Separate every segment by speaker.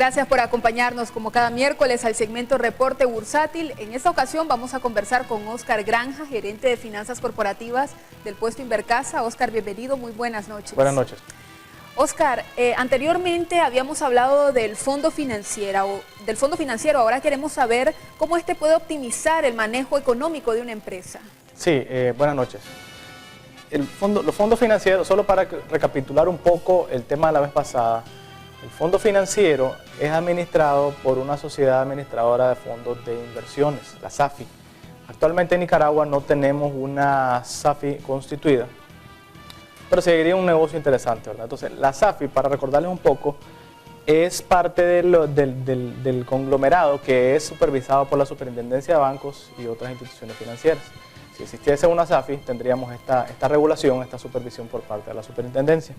Speaker 1: Gracias por acompañarnos como cada miércoles al segmento Reporte Bursátil. En esta ocasión vamos a conversar con Óscar Granja, gerente de finanzas corporativas del puesto Invercasa. Óscar, bienvenido, muy buenas noches.
Speaker 2: Buenas noches.
Speaker 1: Óscar, anteriormente habíamos hablado del fondo financiero, ahora queremos saber cómo este puede optimizar el manejo económico de una empresa.
Speaker 2: Sí, buenas noches. Los fondos financieros, solo para recapitular un poco el tema de la vez pasada, el fondo financiero es administrado por una sociedad administradora de fondos de inversiones, la SAFI. Actualmente en Nicaragua no tenemos una SAFI constituida, pero seguiría un negocio interesante, ¿verdad? Entonces, la SAFI, para recordarles un poco, es parte del conglomerado que es supervisado por la Superintendencia de Bancos y otras instituciones financieras. Si existiese una SAFI, tendríamos esta regulación, esta supervisión por parte de la superintendencia.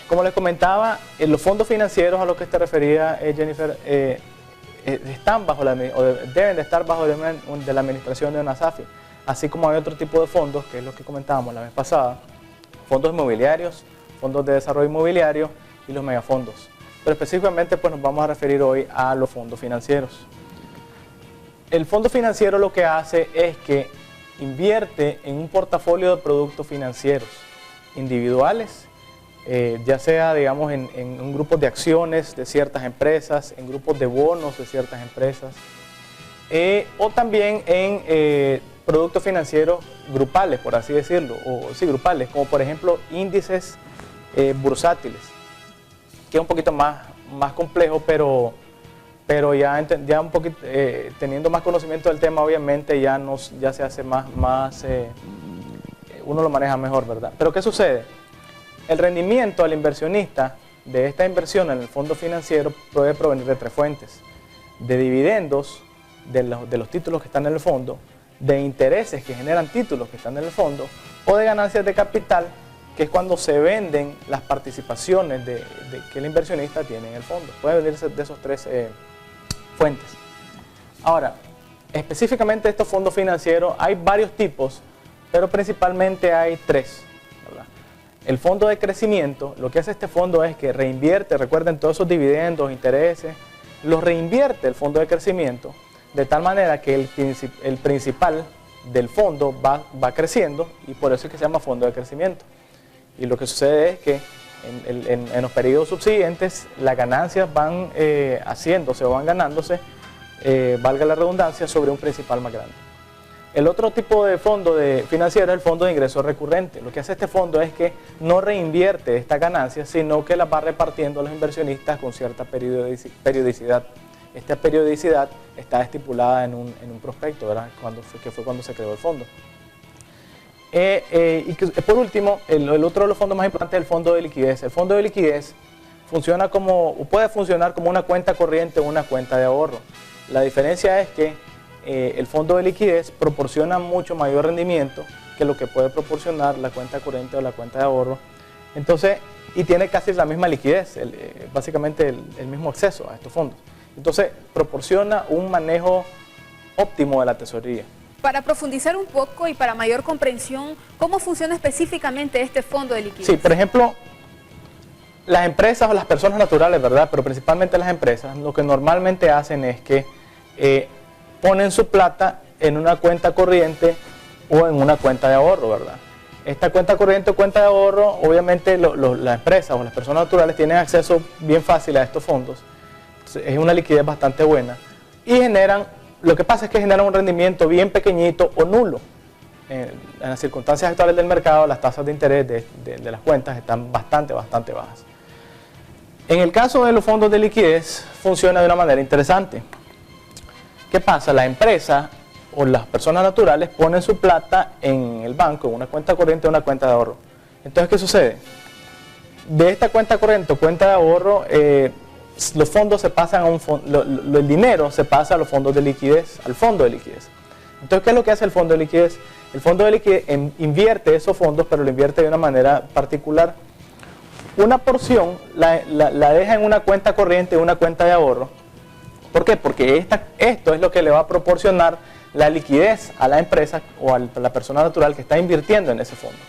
Speaker 2: Como les comentaba, los fondos financieros a los que te refería Jennifer, están bajo deben de estar bajo de la administración de una SAFI, así como hay otro tipo de fondos, que es lo que comentábamos la vez pasada, fondos inmobiliarios, fondos de desarrollo inmobiliario y los megafondos. Pero específicamente pues nos vamos a referir hoy a los fondos financieros. El fondo financiero lo que hace es que invierte en un portafolio de productos financieros individuales, ya sea, digamos, en un grupo de acciones de ciertas empresas, en grupos de bonos de ciertas empresas, o también en productos financieros grupales, por así decirlo, grupales, como por ejemplo índices bursátiles, que es un poquito más complejo, pero ya un poquito, teniendo más conocimiento del tema, obviamente ya se hace uno lo maneja mejor, ¿verdad? Pero ¿qué sucede? El rendimiento al inversionista de esta inversión en el fondo financiero puede provenir de tres fuentes: de dividendos de los títulos que están en el fondo, de intereses que generan títulos que están en el fondo, o de ganancias de capital, que es cuando se venden las participaciones que el inversionista tiene en el fondo. Puede venir de esos tres fuentes. Ahora, específicamente estos fondos financieros hay varios tipos, pero principalmente hay tres. El fondo de crecimiento, lo que hace este fondo es que reinvierte, recuerden, todos esos dividendos, intereses, los reinvierte el fondo de crecimiento, de tal manera que el principal del fondo va creciendo, y por eso es que se llama fondo de crecimiento. Y lo que sucede es que en los periodos subsiguientes las ganancias van haciéndose o van ganándose, valga la redundancia, sobre un principal más grande. El otro tipo de fondo financiero es el fondo de ingreso recurrente. Lo que hace este fondo es que no reinvierte estas ganancias, sino que las va repartiendo a los inversionistas con cierta periodicidad. Esta periodicidad está estipulada en un prospecto, ¿verdad? Que fue cuando se creó el fondo. Por último, el otro de los fondos más importantes es el fondo de liquidez. El fondo de liquidez puede funcionar como una cuenta corriente o una cuenta de ahorro. La diferencia es que el fondo de liquidez proporciona mucho mayor rendimiento que lo que puede proporcionar la cuenta corriente o la cuenta de ahorro. Entonces, y tiene casi la misma liquidez, básicamente el mismo acceso a estos fondos. Entonces, proporciona un manejo óptimo de la tesorería.
Speaker 1: Para profundizar un poco y para mayor comprensión, ¿cómo funciona específicamente este fondo de liquidez?
Speaker 2: Sí, por ejemplo, las empresas o las personas naturales, ¿verdad? Pero principalmente las empresas, lo que normalmente hacen es que ponen su plata en una cuenta corriente o en una cuenta de ahorro, ¿verdad? Esta cuenta corriente o cuenta de ahorro, obviamente las empresas o las personas naturales tienen acceso bien fácil a estos fondos. Es una liquidez bastante buena y lo que pasa es que generan un rendimiento bien pequeñito o nulo. En las circunstancias actuales del mercado, las tasas de interés de las cuentas están bastante bajas. En el caso de los fondos de liquidez, funciona de una manera interesante. ¿Qué pasa? La empresa o las personas naturales ponen su plata en el banco, en una cuenta corriente o una cuenta de ahorro. Entonces, ¿qué sucede? De esta cuenta corriente o cuenta de ahorro, los fondos se pasan el dinero se pasa a los fondos de liquidez, al fondo de liquidez. Entonces, ¿qué es lo que hace el fondo de liquidez? El fondo de liquidez invierte esos fondos, pero lo invierte de una manera particular. Una porción la deja en una cuenta corriente o una cuenta de ahorro. ¿Por qué? Porque esto es lo que le va a proporcionar la liquidez a la empresa o a la persona natural que está invirtiendo en ese fondo.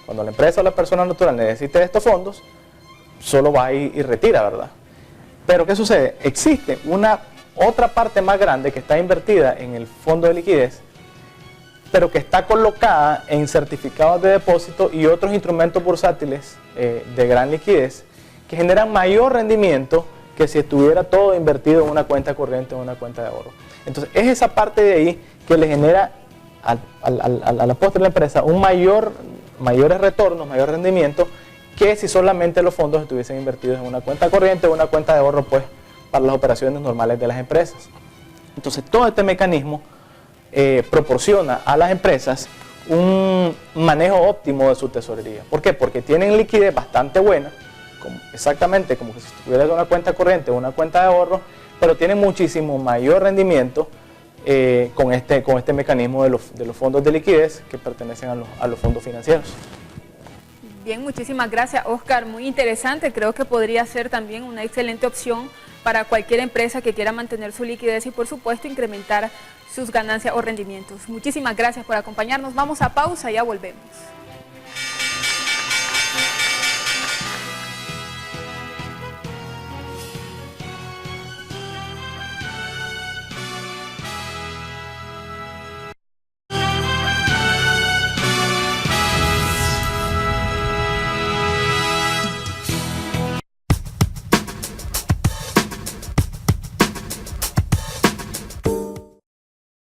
Speaker 2: Cuando la empresa o la persona natural necesite estos fondos, solo va y retira, ¿verdad? Pero ¿qué sucede? Existe una otra parte más grande que está invertida en el fondo de liquidez, pero que está colocada en certificados de depósito y otros instrumentos bursátiles de gran liquidez, que generan mayor rendimiento que si estuviera todo invertido en una cuenta corriente o en una cuenta de ahorro. Entonces es esa parte de ahí que le genera a la postre de la empresa mayores retornos, mayor rendimiento, que si solamente los fondos estuviesen invertidos en una cuenta corriente o una cuenta de ahorro, pues para las operaciones normales de las empresas. Entonces todo este mecanismo proporciona a las empresas un manejo óptimo de su tesorería. ¿Por qué? Porque tienen liquidez bastante buena, exactamente como si estuviera en una cuenta corriente o una cuenta de ahorro, pero tienen muchísimo mayor rendimiento con este mecanismo de los fondos de liquidez que pertenecen a los fondos financieros.
Speaker 1: Bien, muchísimas gracias, Oscar. Muy interesante. Creo que podría ser también una excelente opción para cualquier empresa que quiera mantener su liquidez y, por supuesto, incrementar sus ganancias o rendimientos. Muchísimas gracias por acompañarnos. Vamos a pausa y ya volvemos.